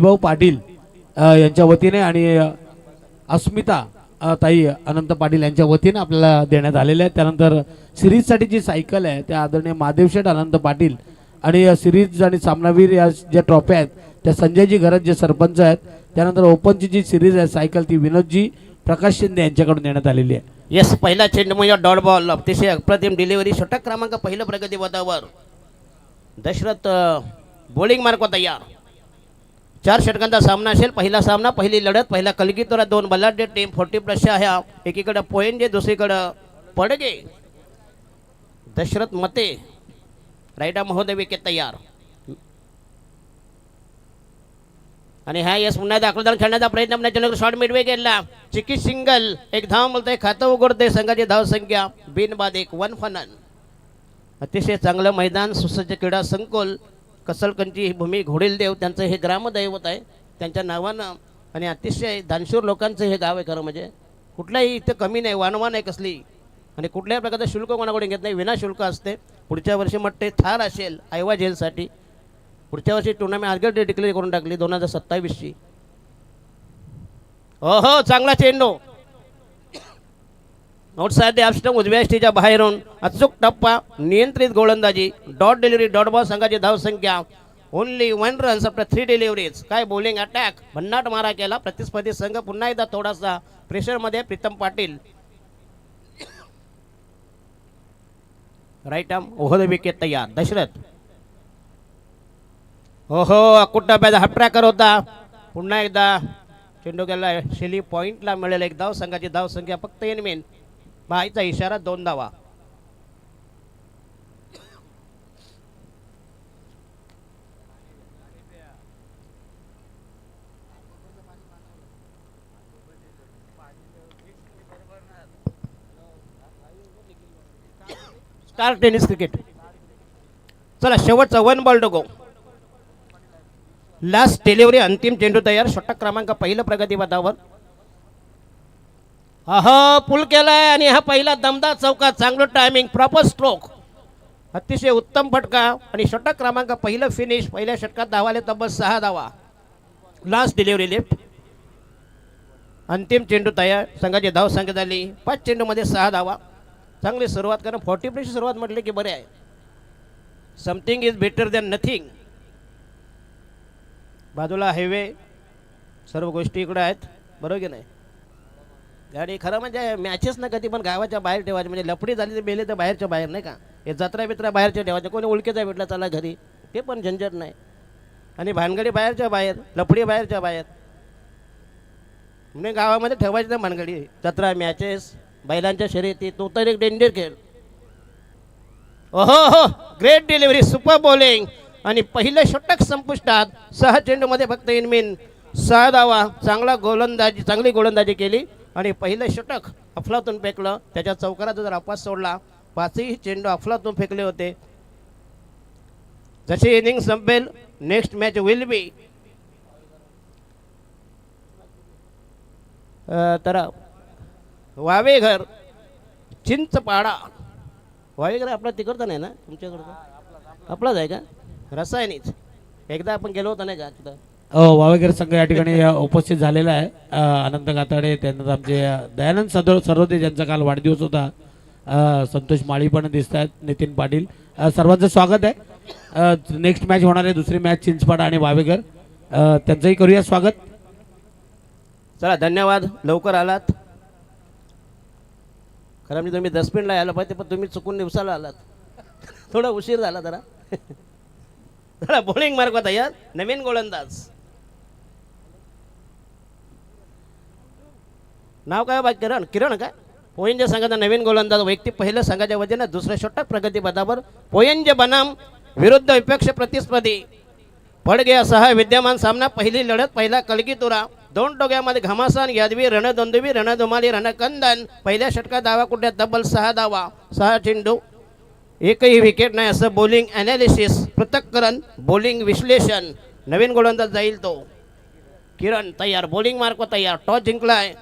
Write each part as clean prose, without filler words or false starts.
भाऊ पाटील यांच्या वतीने आणि अस्मिता ताई अनंत पाटील यांच्या वतीने आपल्याला देण्यात आलेले आहे। त्यानंतर सिरीजसाठी जी सायकल आहे त्या आदरणीय महादेवशेठ अनंत पाटील आणि सिरीज आणि सामनावीर या ज्या ट्रॉफी आहेत त्या संजयजी घरत जे सरपंच आहेत। त्यानंतर ओपनची जी सिरीज आहे सायकल ती विनोदजी प्रकाश शिंदे यांच्याकडून देण्यात आलेली आहे। यस, पहिला चेंडू म्हणजे डॉट बॉल, अतिशय अप्रतिम डिलिव्हरी, षटक क्रमांक पहिलं प्रगती पथावर दशरथ बॉलिंग मार्क तयार। 4 षटकांचा सामना असेल, पहिला सामना, पहिली लढत, पहिला कलगीतुरा, 2 बलाढ्य टीम 40+ ह्या एकीकडे पोयंजे दुसरीकडे पडगे। दशरथ मते राईडा महोदय विकेट तयार आणि हा यस पुन्हा दाखलदार खेळण्याचा प्रयत्न आपल्या शॉर्ट मिडवे गेला, चिकी सिंगल, एक धाव बोलतोय, खातं उघडते संघाची धाव संख्या बिनबाद 1 1 फनन। अतिशय चांगलं मैदान, सुसज्ज क्रीडा संकुल, कसलकंची भूमी घोडीलदेव त्यांचं हे ग्रामदैवत आहे त्यांच्या नावानं आणि अतिशय दानशूर लोकांचं हे गाव आहे। खरं म्हणजे कुठल्याही इथं कमी नाही, वानवान आहे कसली आणि कुठल्याही प्रकारचं शुल्क कोणाकडे घेत नाही, विनाशुल्क असते। पुढच्या वर्षी मट्टे थार असेल आयवा जेलसाठी, पुढच्या वर्षी टुर्नामेंट आर्गेट डिक्लेअर करून टाकली 2027ची। हो चांगला चेंडू आउटसाइड द ऑफ उजव्या स्टीच्या बाहेरून अचूक टप्पा, नियंत्रित गोलंदाजी, डॉट डिलिव्हरी, डॉट बॉल, संघाची धाव संख्या ओनली 1 रन्स आफ्टर 3 डिलिव्हरीज। काय बॉलिंग अटॅक, भन्नाट मारा केला प्रतिस्पर्धी संघ, पुन्हा एकदा थोडासा प्रेशरमध्ये Pritam Patil right arm over the wicket तयार। दशरथ अकुट टप्प्याचा हाफ ट्रॅकर होता, पुन्हा एकदा चेंडू गेला शेली पॉइंटला मिळेल 1 धाव, संघाची धाव संख्या फक्त एनमेन बाईचा इशारा 2 धावा। स्टार टेनिस क्रिकेट, चला शेवटचा 1 ball to go, last delivery, अंतिम चेंडू तयार, षटक क्रमांक पहिलं प्रगती पथावर। पुल केलाय आणि हा पहिला दमदार चौका, चांगलं टायमिंग, प्रॉपर स्ट्रोक, अतिशय उत्तम फटका आणि षटक क्रमांक पहिलं फिनिश। पहिल्या षटकात धावाले तब्बल 6 धावा, लास्ट डिलिव्हरी लेफ्ट, अंतिम चेंडू तयार, संघाची धाव संख्या झाली 5 चेंडूमध्ये 6 धावा। चांगली सुरुवात, कारण 40+ सुरुवात म्हटले की बरे आहे, something is better than nothing. बाजूला हायवे, सर्व गोष्टी इकडे आहेत, बरोबर की नाही? गाडी खरं म्हणजे मॅचेस ना कधी पण गावाच्या बाहेर ठेवायचे, म्हणजे लफडी झाली तर बेले तर बाहेरच्या बाहेर नाही का, हे जत्रा बित्रा बाहेरच्या ठेवायचे, कोणी ओळखीचा भेटला चला घरी, ते पण झंझट नाही, आणि भानगडी बाहेरच्या बाहेर, लफडी बाहेरच्या बाहेर, म्हणजे गावामध्ये ठेवायची ना भानगडी, जत्रा मॅचेस बैलांच्या शर्यती, तो तर एक डेंजर खेळ। ग्रेट डिलिव्हरी, सुपर बॉलिंग आणि पहिलं षटक संपुष्टात, 6 चेंडूमध्ये फक्त इनमीन 6 धावा। चांगला गोलंदाजी, चांगली गोलंदाजी केली आणि पहिलं षटक अफलातून फेकलं, त्याच्या चौकाराचा जर अपास सोडला, 5ही चेंडू अफलातून फेकले होते। जशी इनिंग संपेल, नेक्स्ट मॅच विल बी तर वावेघर चिंचपाडा। वावेघर आपला तिकडचा नाही ना, तुमच्याकडचा आपलाच आहे का? रसायनीच एकदा आपण गेलो होतो नाही का तिथं? वावेकर संघ या ठिकाणी उपस्थित झालेला आहे। अनंत गाताडे, त्यानंतर आमचे दयानंद सरोदे ज्यांचा काल वाढदिवस होता, संतोष माळी पण दिसत आहेत, नितीन पाटील, सर्वांचं स्वागत आहे। नेक्स्ट मॅच होणार आहे, दुसरी मॅच चिंचपाडा आणि वावेकर, त्यांचंही करूया स्वागत। चला धन्यवाद, लवकर आलात। खरं म्हणजे तुम्ही 10 मिनिटला यायला पाहिजे, पण तुम्ही चुकून दिवसाला आलात, थोडा उशीर झाला जरा। चला बॉलिंग मार्क तयार, नवीन गोलंदाज, नाव काय बा? किरण काय? पोयंजे संघाचा नवीन गोलंदाज, वैयक्तिक पहिलं संघाच्या वतीने, दुसरं षटक प्रगती पथावर। पोयंजे बनाम विरुद्ध विपक्ष प्रतिस्पर्धी पडगे विद्यमान सामना, पहिली लढत, पहिला कलगीतुरा, 2 टोक्यामध्ये घमासान, यादवी, रणदोंदवी, रणधुमाली, रणकंदन। पहिल्या षटकात धावा कुठे तब्बल 6 धावा, 6 चेंडू, एकही विकेट नाही, असं बॉलिंग ॲनालिसिस, पृथक्करण, बॉलिंग विश्लेषण। नवीन गोलंदाज जाईल तो किरण तयार, बॉलिंग मार्क तयार, टॉस जिंकलाय।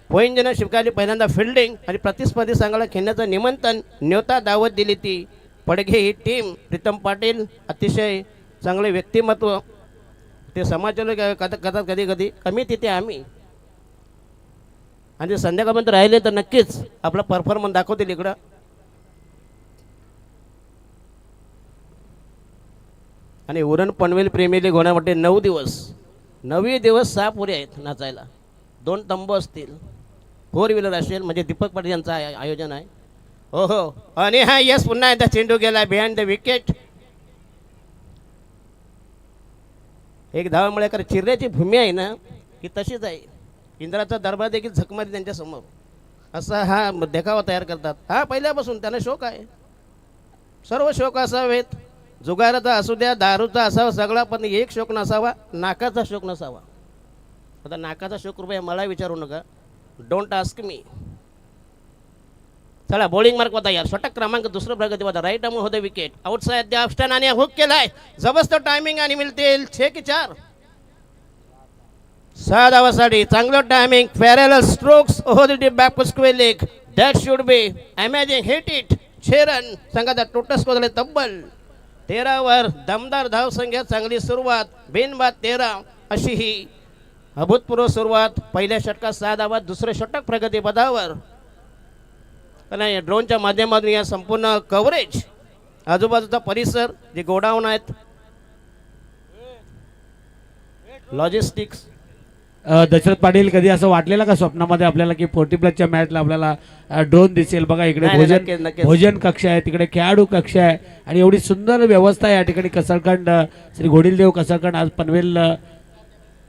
पोयंजेनं स्वीकारली पहिल्यांदा फिल्डिंग आणि प्रतिस्पर्धी संघाला खेळण्याचं निमंत्रण, न्योता दावत दिली ती पडघे ही टीम। प्रीतम पाटील अतिशय चांगले व्यक्तिमत्व ते समाजलोक करतात कधी कधी, कमी तिथे आम्ही. आणि संध्याकाळपर्यंत राहिले तर नक्कीच आपला परफॉर्मन्स दाखवतील इकडं. आणि उरण पनवेल प्रेमी लीग होण्यासाठी 9 दिवस, 9 दिवस 6 पुरे आहेत नाचायला. 2 तंबू असतील, 4 व्हीलर असेल, म्हणजे दीपक पाटील यांचं आयोजन आहे. हो हो. आणि हा यस, पुन्हा एकदा चेंडू गेला बिहाइंड द विकेट. एक धावामुळे कारण चिरण्याची भूमी आहे ना की तशीच आहे. इंद्राचा दरबार देखील झकमारी त्यांच्या समोर, असा हा देखावा तयार करतात. हा पहिल्यापासून त्यांना शौक आहे, सर्व शौक असावेत. जुगाराचा असू द्या, दारूचा असावा सगळा, पण एक शौक नसावा, नाकाचा शौक नसावा. आता नाकाचा शौक कृपया मला विचारू नका, डोंट आस्क मी. चला बॉलिंग मार्क होता यार. षटक क्रमांक 2 प्रगती होता. राईट आर्म होते wicket, outside the off stump आणि हुक केलाय. जबरदस्त टायमिंग आणि मिळतील 6 की 4. 6 धावासाठी चांगलं timing. Parallel strokes over the back square leg, that should be amazing. Hit it 6 run. संघाचा टोटल स्कोर झाले तब्बल 13 वर. दमदार धावसंख्या, चांगली सुरुवात. बिनबाद 13 अशी ही अभूतपूर्व सुरुवात. पहिल्या षटकात 6 धावा, दुसरे षटक प्रगती पदावर. नाही, ड्रोनच्या माध्यमातून या संपूर्ण कव्हरेज, आजूबाजूचा परिसर, जे गोडाऊन आहेत, लॉजिस्टिक्स. दशरथ पाटील, कधी असं वाटलेलं का स्वप्नामध्ये आपल्याला की 40+ मॅचला आपल्याला ड्रोन दिसेल? बघा इकडे नाही, नक्कीच, नक्कीच. भोजन कक्ष आहे, तिकडे खेळाडू कक्ष आहे आणि एवढी सुंदर व्यवस्था या ठिकाणी. कसरखंड श्री घोडीलदेव कसरखंड आज पनवेल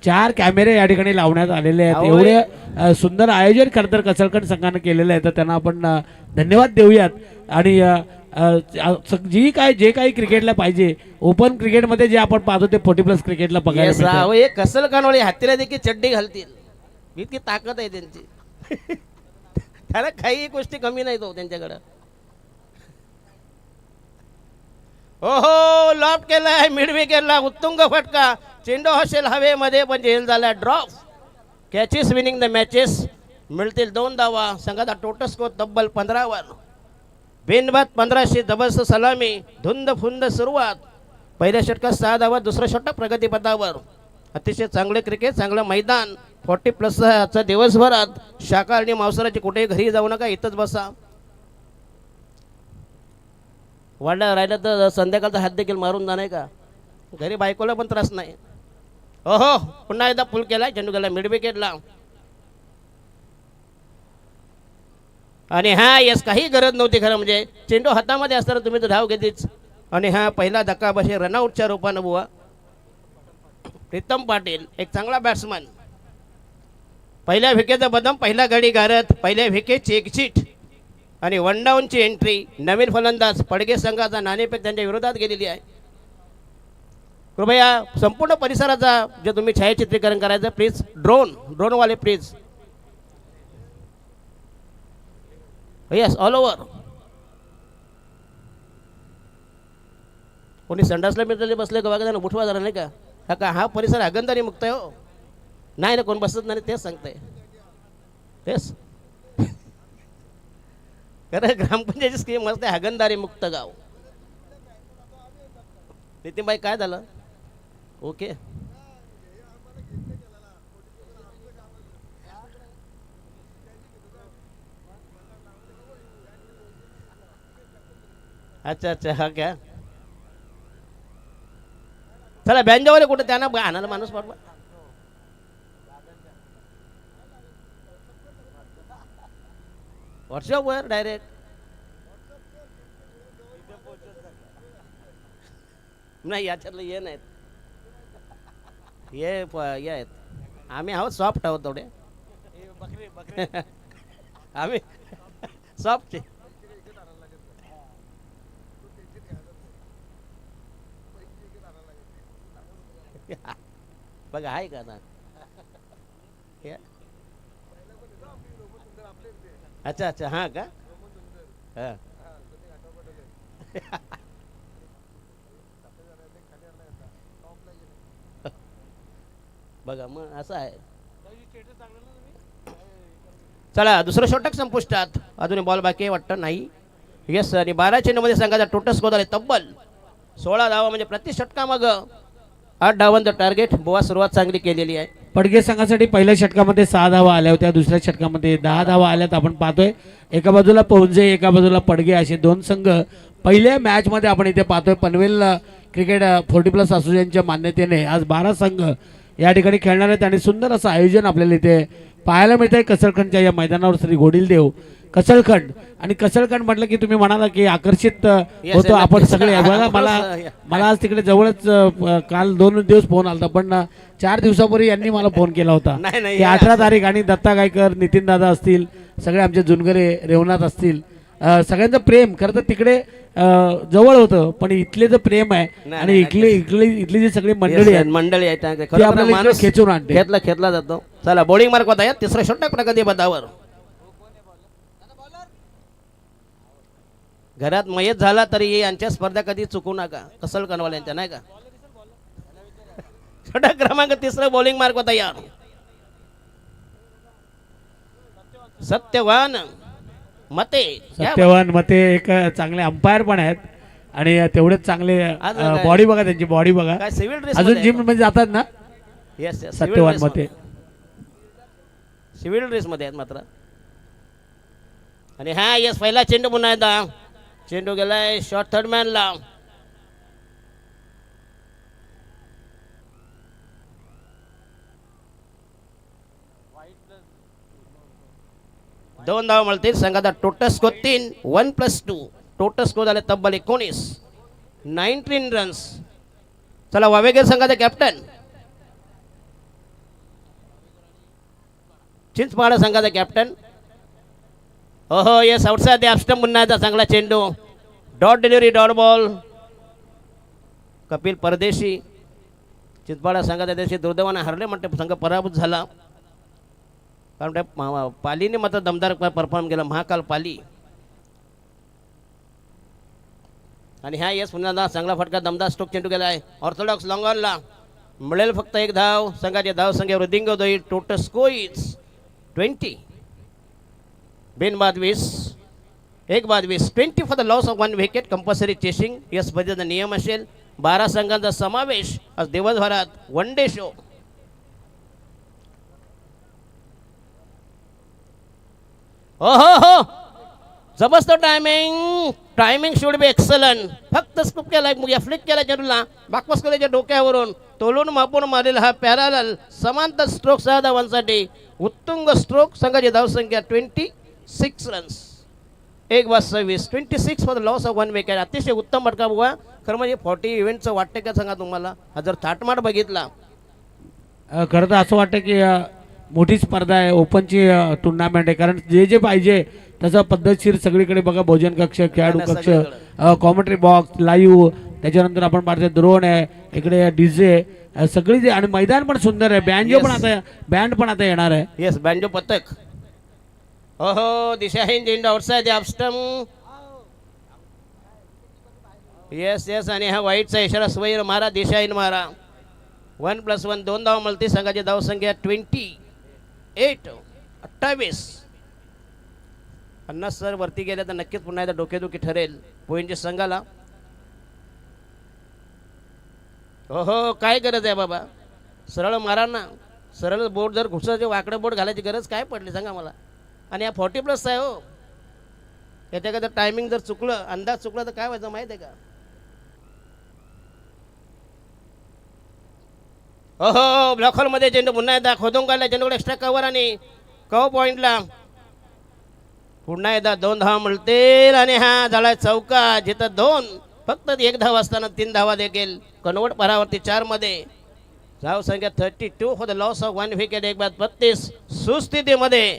4 कॅमेरे या ठिकाणी लावण्यात आलेले आहेत. एवढे सुंदर आयोजन खरंतर कसरखंड संघानं केलेलं आहे, तर त्यांना आपण धन्यवाद देऊयात. आणि जे काही क्रिकेटला पाहिजे, ओपन क्रिकेटमध्ये जे आपण पाहतो ते 40+ क्रिकेटला बघायला मिळतं. हे कसल कानवळे हत्तीला देखील चड्डी घालतील, इतकी ताकद आहे त्यांची. त्याला काही गोष्टी कमी नाही तो त्यांच्याकडं. ओहो, लॉफ्ट केलाय, मिड विकेटला उत्तुंग फटका. चेंडू हसेल हवेमध्ये, पण झेल झाला drop. Catches winning the matches. मिळतील 2 धावा. संघाचा टोटल स्कोर तब्बल 15 वर. बिनबाद 1500. जबरदस्त सलामी, धुंद फुंद सुरुवात. पहिल्या षटकात 6 धावा, दुसरं षटक प्रगती पदावर. अतिशय चांगले क्रिकेट, चांगलं मैदान. 40+ आजचा दिवसभरात शाखा आणि मांसाहाराची कुठेही घरी जाऊ नका, इथंच बसा. वाढला राहिलं तर संध्याकाळचा हात देखील मारून जा, नाही का? घरी बायकोला पण त्रास नाही. ओहो, पुन्हा एकदा फुल केला, चेंडू गेला मिड विकेटला. आणि हा यस, काही गरज नव्हती खरं म्हणजे. चेंडू हातामध्ये असताना तुम्ही तर धाव घेतलीच. आणि हा पहिला धक्का बसे रनआउटच्या रूपानं बुवा. प्रीतम पाटील एक चांगला बॅट्समन. पहिल्या विकेटचा बदम, पहिला गडी गारत, पहिल्या विकेटची एक चीट आणि 1 डाऊनची एंट्री. नवीन फलंदाज पडगे संघाचा नाणेफेक त्यांच्या विरोधात गेलेली आहे. कृपया संपूर्ण परिसराचा जे तुम्ही छायाचित्रीकरण करायचं, प्लीज ड्रोनवाले प्लीज. Yes, all over. कोणी संडासला मिळतले बसले का बघा, उठवा जरा, नाही का? का हा परिसर हागणदारी मुक्त आहे हो? नाही ना, कोण बसत नाही, तेच सांगताय. तेच खरं, ग्रामपंचायतीची स्कीम मस्त आहे, हागणदारी मुक्त गाव. नितीनबाई काय झालं? ओके. अच्छा अच्छा, हा क्या? चला बँजावाले कुठे, त्यांना आणायला माणूस पाठवा. व्हॉट्सअपवर डायरेक्ट. नाही, याच्यातलं ये नाहीत, ये आहेत. आम्ही आहोत सॉफ्ट आहोत थोडे. आम्ही सॉफ्ट. बघा आहे का ना? अच्छा अच्छा, हां का? हां. बघा मग असं आहे. चला दुसरं षटक संपुष्टात. अजून बॉल बाकी आहे वाटतं, नाही? येस. आणि 12 चेंडूमध्ये संघाचा टोटल स्कोर आहे तब्बल 16 धावा, म्हणजे प्रति षटका मग 8 धावांचं टार्गेट. बुवा सुरुवात चांगली केलेली आहे. पडगे संघासाठी पहिल्या षटकामध्ये 6 धावा आल्या होत्या, दुसऱ्या षटकामध्ये 10 धावा आल्यात. आपण पाहतोय एका बाजूला पौंजे, एका बाजूला पडगे असे दोन संघ पहिल्या मॅचमध्ये आपण इथे पाहतोय. पनवेल क्रिकेट 40+ असोसिएशनच्या मान्यतेने आज 12 संघ या ठिकाणी खेळणार आहेत आणि सुंदर असं आयोजन आपल्याला इथे पाहायला मिळत आहे. कसळखंडच्या या मैदानावर श्री घोडीलदेव कसळखंड. आणि कसळखंड म्हटलं की तुम्ही म्हणाला की आकर्षित होतो आपण सगळे. बघा मला आज तिकडे जवळच काल 2 दिवस फोन आला पण 4 दिवसापूर्वी यांनी मला फोन केला होता की 18 तारीख आणि दत्ता गायकर, नितीन दादा असतील, सगळे आमचे जुनगरे, रेवनाथ असतील, सगळ्यांचं प्रेम खरं तर तिकडे जवळ होतं पण इथले जे प्रेम आहे आणि इथली जी सगळी मंडळी आहे खरं आपल्याला माणूस खेचून आणते. खेचला जातो. चला बॉलिंग मार्क होता. तिसरा षटक प्रगती पदावर. घरात मयत झाला तरी यांच्या स्पर्धा कधी चुकू नका. कसळखंडवाले यांच्या नाही का. षटक क्रमांक 3 बॉलिंग मार्क होता या. सत्यवान मते एक चांगले अंपायर पण आहेत आणि तेवढेच चांगले बॉडी बघा, त्यांची बॉडी बघा. काय सिव्हिल ड्रेस अजून जिम मध्ये जातात ना. येस सत्यवान मते सिव्हिल ड्रेस मध्ये आहेत मात्र. आणि हा यस पहिला चेंडू पुन्हा एकदा. चेंडू गेलाय शॉर्ट थर्ड मॅनला. दोन धाव मिळतील संघाचा. Total score 3, 1+2. टोटल स्कोर झाले तब्बल 19 रन्स. चला वावेगर संघाचा कॅप्टन, चिंचपाडा संघाचा कॅप्टन. हो येस आउटसाइड द ऑफ पुन्हा एकदा चांगला चेंडू. Dot delivery, dot ball. Kapil परदेशी. चिंचपाडा संघाच्या दिवशी दुर्दैवाने हरले म्हणते संघ पराभूत झाला. कारण त्या पालीने मात्र दमदार परफॉर्म केला. महाकाल पाली. आणि ह्या येस पुन्हा चांगला फटका दमदार स्ट्रोक चेंडू गेला आहे. ऑर्थोडॉक्स लॉंग ऑनला मिळेल फक्त 1 धाव. संघाचे धाव संख्या वृद्धिंग होईल. Total score is 20. बिनबाद 20, 1-20. 20 for the loss of 1 wicket. Compulsory chasing yes पद्धतीचा नियम असेल. 12 संघांचा समावेश आज दिवसभरात वन डे शो. हो जबरदस्त टायमिंग शुड बी एक्सलंट. फक्त स्कूप केला, फ्लिक केला चेंडूला बाकवासकरच्या डोक्यावरून तोलून मापून मारलेला हा पॅरालल समांतर स्ट्रोक 6 धावांसाठी उत्तुंग स्ट्रोक. संघाची धावसंख्या 26 runs. 1-26. 26 for the loss of 1 wicket. अतिशय उत्तम फटका बुवा. खरं म्हणजे 40 इव्हेंटचं वाटतं का सांगा तुम्हाला. हा जर थाटमाट बघितला खरं तर असं वाटतं की मोठी स्पर्धा आहे, ओपनची टुर्नामेंट आहे. कारण जे पाहिजे तसं पद्धतशीर सगळीकडे बघा. भोजन कक्ष, खेळाडू कक्ष, कॉमेंट्री बॉक्स, लाईव्ह, त्याच्यानंतर आपण पाहतो ड्रोन आहे, इकडे डीजे सगळी. आणि मैदान पण सुंदर आहे. बँड पण आता येणार आहे. येस बँजो पथक. हो दिशाहीन चेंडू आउटसाइड ऑफ स्टंप. येस. आणि हा वाईटचा इशारा. स्वैर मारा, दिशाहीन मारा. 1+1. 2 धाव मिळते. संघाची धाव संख्या 28. 50 सर वरती गेल्या तर नक्कीच पुन्हा एकदा डोकेदुखी ठरेल पोईंटच्या संघाला. हो काय गरज आहे बाबा. सरळ मारा ना. सरळ बोट जर घुसाचे वाकडं बोट घालायची गरज काय पडली सांगा मला. आणि हा 40+ आहे हो. याच्याकडे टायमिंग जर चुकलं, अंदाज चुकला तर काय व्हायचं माहिती आहे का. हो ब्लॉकहॉलमध्ये चेंडू पुन्हा एकदा खोदून काढला. चेंडूकडे एक्स्ट्रा कव्हर आणि कव पॉईंटला पुन्हा एकदा 2 धावा मिळतील. आणि हा झाला चौका. जिथं 2 फक्त 1 धाव असताना 3 धावा देखील कन्वर्ट परावरती 4 मध्ये. धाव संख्या 32 for the loss of 1 wicket. 1-32. सुस्थितीमध्ये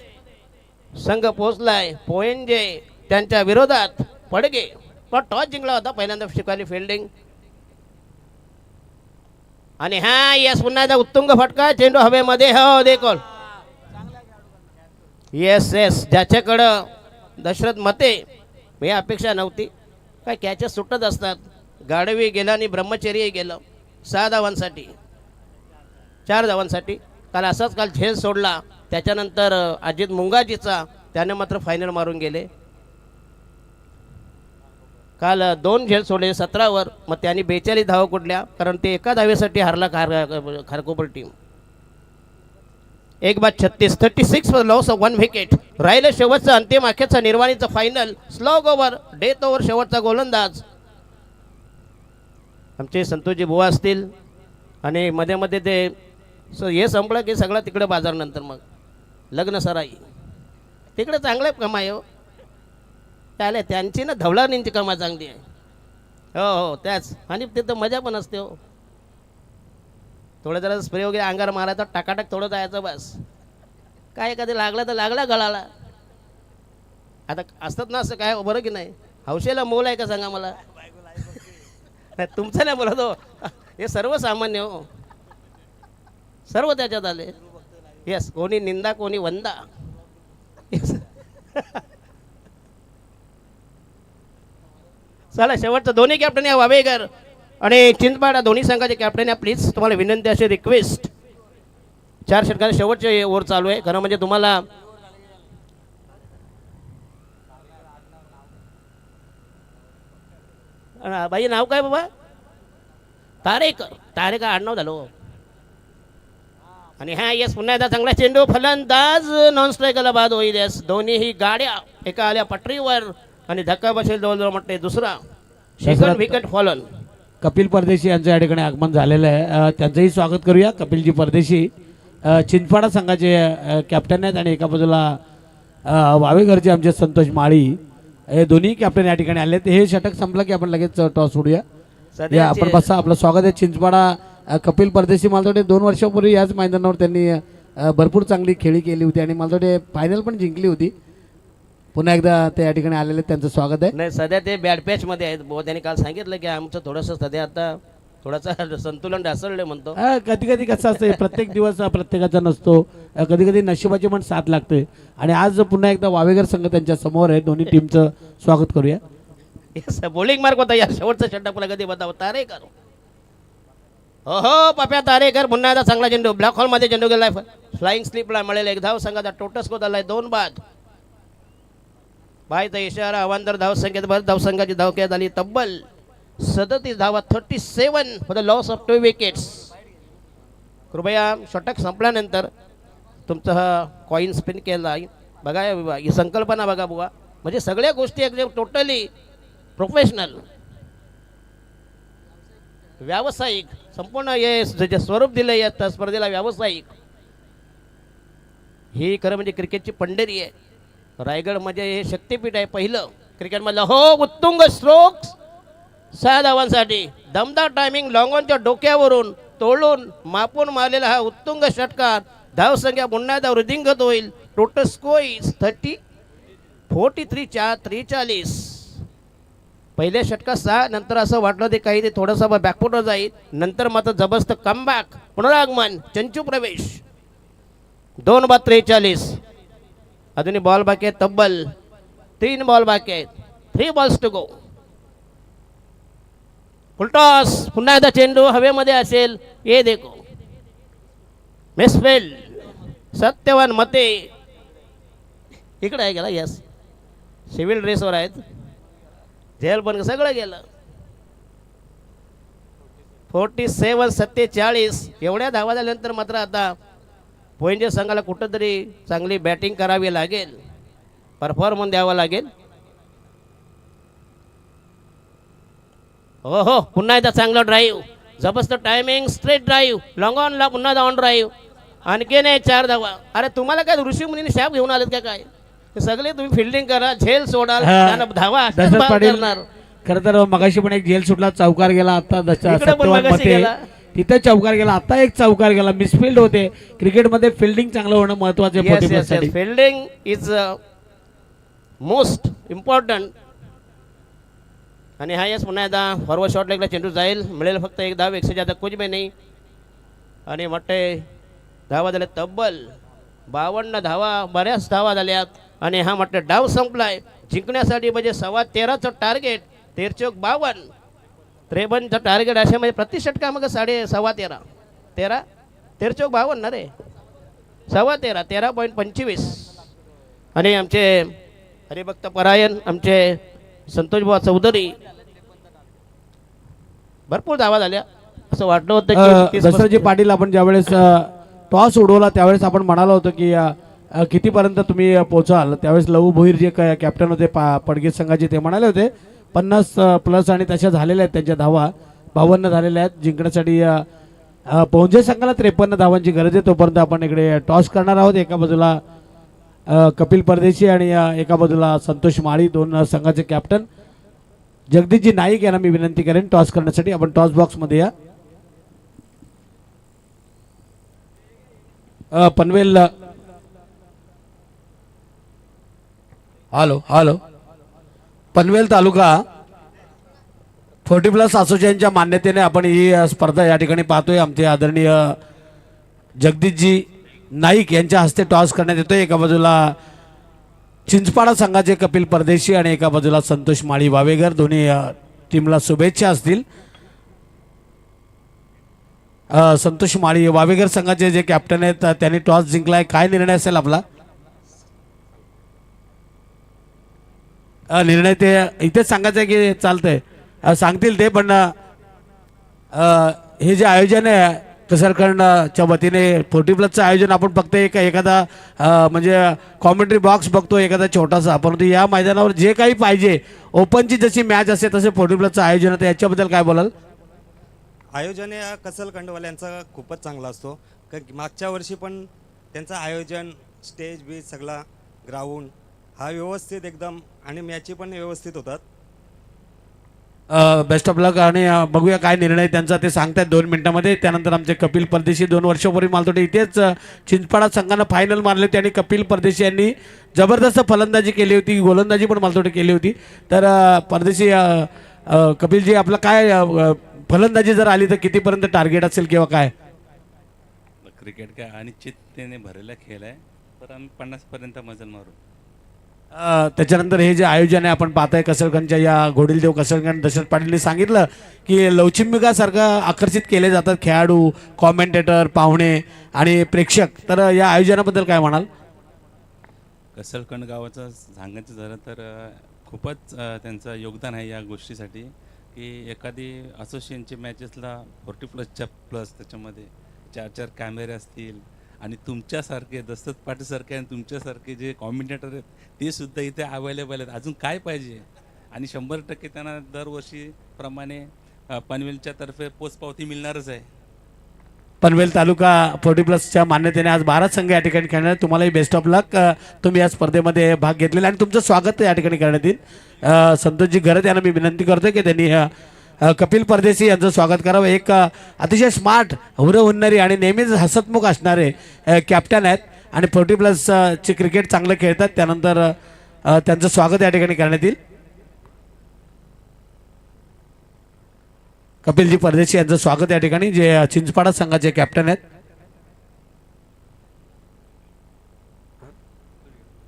संघ पोहोचलाय. पोएंजे त्यांच्या विरोधात पडगे पण टॉस जिंकला होता पहिल्यांदा. शिकाली फिल्डिंग. आणि हा यस पुन्हा एकदा उत्तुंग फटका. चेंडू हवेमध्ये. हो देखोल. येस ज्याच्याकडं दशरथ मते ही अपेक्षा नव्हती. काय कॅचेस सुटत असतात. गाडवी गेला आणि ब्रह्मचर्यही गेलं. 6 धावांसाठी, 4 धावांसाठी. काल असाच काल झेल सोडला. त्याच्यानंतर अजित मुंगाजीचा त्याने मात्र फायनल मारून गेले. काल 2 झेल सोडले 17वर. मग त्यांनी 42 धावा कुठल्या, कारण ते एका धावेसाठी हारला Kharkopar team. 1/36 for loss of 1 wicket. राहिलं शेवटचं अंतिम अखेरचा निर्वाणीचं final. Slog over, death over, शेवटचा गोलंदाज आमचे संतोषजी बुवा असतील. आणि मध्ये मध्ये ते हे संपलं की सगळं तिकडे बाजार. नंतर मग लग्न सराई तिकडे चांगलं कमाई हो. त्याला त्यांची ना धवलानींची कमाई चांगली आहे. हो हो त्याच. आणि तिथं मजा पण असते हो. थोडं जरा स्प्रे वगैरे अंगार मारायचा, टाकाटाक थोडं जायचं बस. काय कधी लागला तर लागला गळाला. आता असतात ना असं काय बरं की नाही. हौशेला मोल आहे का सांगा मला. नाही तुमचं नाही बोलत हो, हे सर्वसामान्य हो. सर्व त्याच्यात आले. येस, कोणी निंदा कोणी वंदा. येस. चला शेवटचं दोन्ही कॅप्टन या वावेकर आणि चिंचपाडा दोन्ही संघाचे कॅप्टन या. प्लीज तुम्हाला विनंती अशी रिक्वेस्ट. 4 षटकांचे शेवटचे ओव्हर चालू आहे. खरं म्हणजे तुम्हाला बाई नाव काय बाबा. तारेकर. तारेकर आडनाव झालो. आणि हा येस पुन्हा एकदा चांगला चेंडू. फलंदाज नॉन स्ट्रायकरला बाद होईल. येस दोन्हीही गाड्या एका आल्या पटरीवर आणि धक्का बसेल जवळजवळ म्हटले दुसरा. Second wicket fallen. कपिल परदेशी यांचं या ठिकाणी आगमन झालेलं आहे. त्यांचंही स्वागत करूया. कपिलजी परदेशी चिंचपाडा संघाचे कॅप्टन आहेत आणि एका बाजूला वावेघरचे आमचे संतोष माळी हे दोन्ही कॅप्टन या ठिकाणी आले. हे षटक संपलं की आपण लगेच टॉस सोडूया. या आपण बसा. आपलं स्वागत आहे चिंचपाडा कपिल परदेशी. मला वाटते 2 वर्षापूर्वी याच मैदानावर त्यांनी भरपूर चांगली खेळी केली होती आणि मला वाटते फायनल पण जिंकली होती. पुन्हा एकदा ते या ठिकाणी आलेले, त्यांचं स्वागत आहे. नाही सध्या ते बॅड पॅच मध्ये आहेत. त्यांनी काल सांगितलं की आमचं थोडंसं सध्या आता थोडंसं संतुलन ढासळलं म्हणतो. कधी कधी कसं असतं, प्रत्येक दिवस प्रत्येकाचा नसतो. कधी कधी नशिबाची पण साथ लागते. आणि आज पुन्हा एकदा वावेघर संघ त्यांच्या समोर आहे. दोन्ही टीमचं स्वागत करूया. बॉलिंग मार्क होता या शेवटचा षटक. पुन्हा कधी बताव तारेकर. हो हो पप्या तारेकर पुन्हा एकदा चांगला चेंडू. ब्लॅक हॉल मध्ये चेंडू गेलाय. फ्लाइंग स्लिपला मिळेल 1 धाव. संघाचा टोटल स्कोर झालाय 2 बाद. बायचा इशारा. अवांतर धाव संख्येत भर धाव संघाची धावक्या झाली तब्बल 37 धावा. 37 for the loss of 2 wickets. कृपया षटक संपल्यानंतर तुमचा हा कॉईन स्पिन केला बघा. ही संकल्पना बघा बुवा. म्हणजे सगळ्या गोष्टी एकदम टोटली प्रोफेशनल व्यावसायिक संपूर्ण हे जे स्वरूप दिलं या स्पर्धेला व्यावसायिक. ही खरं म्हणजे क्रिकेटची पंढरी आहे. रायगडमध्ये हे शक्तीपीठ आहे पहिलं क्रिकेटमधलं. हो उत्तुंग स्ट्रोक्स 6 धावांसाठी. दमदार टायमिंग. लॉंगॉनच्या डोक्यावरून तोडून मापून मारलेला हा उत्तुंग षटकार. धावसंख्या पुन्हा एकदा वृद्धिंगत होईल. Total score is 43. पहिल्या षटकात 6 नंतर असं वाटलं ते काही ते थोडंसं बॅकफुटवर जाईल. नंतर मात्र जबरदस्त कमबॅक पुनरागमन. चंचू प्रवेश. 2/43. अजूनही बॉल बाकी आहेत तब्बल 3 बॉल बाकी आहेत. 3 बॉल्स टू गो. फुलटॉस. पुन्हा एकदा चेंडू हवेमध्ये असेल. ये देखो मिसफिल्ड. सत्यवान मते इकडे आहे गेला. यस सिव्हिल ड्रेसवर आहेत. झेल पण सगळं गेलं. 47-47. एवढ्या धावा झाल्यानंतर मात्र आता पोइंजे संघाला कुठंतरी चांगली बॅटिंग करावी लागेल. परफॉर्मन्स द्यावा लागेल. हो हो पुन्हा एकदा चांगला ड्राईव्ह. जबरदस्त टायमिंग. Straight drive. लॉंग ऑनला पुन्हा ऑन ड्राईव्ह. आणखीन 4 धावा. अरे तुम्हाला काय ऋषी मुनीने शाप घेऊन आलेत का काय. सगळे तुम्ही फिल्डिंग करा. झेल सोडाल धावा करणार. खरं तर मगाशी पण एक झेल सुटला. चौकार गेला. आता तिथे चौकार गेला. आता एक चौकार गेला. मिसफिल्ड होते. क्रिकेटमध्ये फिल्डिंग चांगलं होणं महत्वाचं आहे. Fielding is most important. आणि हा यस पुन्हा एकदा फॉरवर्ड शॉट लेगला चेंडू जाईल. मिळेल फक्त 1 धाव. 100 ज्यादा कुछ भी नाही. आणि मोठे धावा झाले तब्बल 52 धावा. बऱ्याच धावा झाल्यात. आणि हा म्हटलं डाव संपलाय. जिंकण्यासाठी म्हणजे 13.25चं टार्गेट. 13-52. 53चं टार्गेट असे म्हणजे प्रति षटका मग 13.5 13-52 ना रे. 13.25 13.25. आणि आमचे हरिभक्त परायण आमचे संतोषबुवा चौधरी. भरपूर धावा झाल्या, असं वाटलं होतं की दशरथजी पाटील, आपण ज्यावेळेस टॉस उडवला त्यावेळेस आपण म्हणालो होतो की कितीपर्यंत तुम्ही पोहोचाल. त्यावेळेस लहू भोईर जे कॅप्टन होते पडगे संघाचे, ते म्हणाले होते 50+ आणि तशा झालेल्या आहेत त्यांच्या धावा, 52 झालेल्या आहेत. जिंकण्यासाठी पोंजे संघाला 53 धावांची गरज आहे. तोपर्यंत आपण इकडे टॉस करणार आहोत. एका बाजूला कपिल परदेशी आणि एका बाजूला संतोष माळी, दोन संघाचे कॅप्टन. जगदीशजी नाईक यांना मी विनंती करेन टॉस करण्यासाठी. आपण टॉस बॉक्समध्ये या. पनवेल, हॅलो, पनवेल तालुका 40+ असोसिएशनच्या मान्यतेने आपण ही स्पर्धा या ठिकाणी पाहतोय. आमचे आदरणीय जगदीशजी नाईक यांच्या हस्ते टॉस करण्यात येतोय. एका बाजूला चिंचपाडा संघाचे कपिल परदेशी आणि एका बाजूला संतोष माळी वावेगर. दोन्ही टीमला शुभेच्छा असतील. संतोष माळी वावेगर संघाचे जे कॅप्टन आहेत त्यांनी टॉस जिंकलाय. काय निर्णय असेल आपला? निर्णय ते इथेच सांगायचं आहे की चालतंय? सांगतील ते, पण हे जे आयोजन आहे कसरकंडच्या वतीने 40+चं आयोजन, आपण फक्त एखादा म्हणजे कॉमेंट्री बॉक्स बघतो एखादा छोटासा, परंतु या मैदानावर जे काही पाहिजे, ओपनची जशी मॅच असते तसे 40+चं आयोजन होतं. याच्याबद्दल काय बोलाल? आयोजन या कसलकंडवाल्यांचा खूपच चांगला असतो. मागच्या वर्षी पण त्यांचं आयोजन, स्टेज बीज सगळा, ग्राउंड हा व्यवस्थित एकदम, आणि मॅची पण व्यवस्थित होतात. बेस्ट ऑफ लक. आणि बघूया काय निर्णय त्यांचा ते सांगतात 2 मिनिटांमध्ये. त्यानंतर आमचे कपिल परदेशी 2 वर्षापूर्वी मालतोटे इथेच चिंचपाडा संघानं फायनल मारले होते आणि कपिल परदेशी यांनी जबरदस्त फलंदाजी केली होती, गोलंदाजी पण मालतोटे केली होती. तर परदेशी कपिलजी, आपलं काय फलंदाजी जर आली तर कितीपर्यंत टार्गेट असेल किंवा काय? क्रिकेट काय अनिश्चिततेने भरलेला खेळ आहे, तर आम्ही 50पर्यंत मजल मारू. त्याच्यानंतर हे जे आयोजन आहे आपण पाहताय कसरगंजच्या या घोडीलदेव कसरगंज, दशरथ पाटीलनी सांगितलं की लवचिंबिकासारखं आकर्षित केले जातात खेळाडू, कॉमेंटेटर, पाहुणे आणि प्रेक्षक. तर या आयोजनाबद्दल काय म्हणाल? कसलकंड गावाचं सांगायचं झालं तर खूपच त्यांचं योगदान आहे या गोष्टीसाठी, की एखादी असोसिएशनची मॅचेसला 40+च्या प्लस त्याच्यामध्ये 4 कॅमेरे असतील, आणि तुमच्यासारखे दशरथ पाटीलसारखे आणि तुमच्यासारखे जे कॉमेंटेटर आहेत ते सुद्धा इथे अवेलेबल आहेत. अजून काय पाहिजे? आणि 100% त्यांना दरवर्षीप्रमाणे पनवेलच्या तर्फे पोचपावती मिळणारच आहे. पनवेल तालुका 40+च्या मान्यतेने आज 12 संघ या ठिकाणी खेळणार. तुम्हालाही बेस्ट ऑफ लक. तुम्ही या स्पर्धेमध्ये भाग घेतलेला आणि तुमचं स्वागत या ठिकाणी करण्यात येईल. संतोषजी घरत यांना मी विनंती करतोय की त्यांनी कपिल परदेशी यांचं स्वागत करावं. एक अतिशय स्मार्ट, हुरं हुन्नरी आणि नेहमीच हसतमुख असणारे कॅप्टन आहेत आणि 40+चे क्रिकेट चांगलं खेळतात. त्यानंतर त्यांचं स्वागत या ठिकाणी करण्यात येईल. कपिलजी परदेशी यांचं स्वागत या ठिकाणी, जे चिंचपाडा संघाचे कॅप्टन आहेत.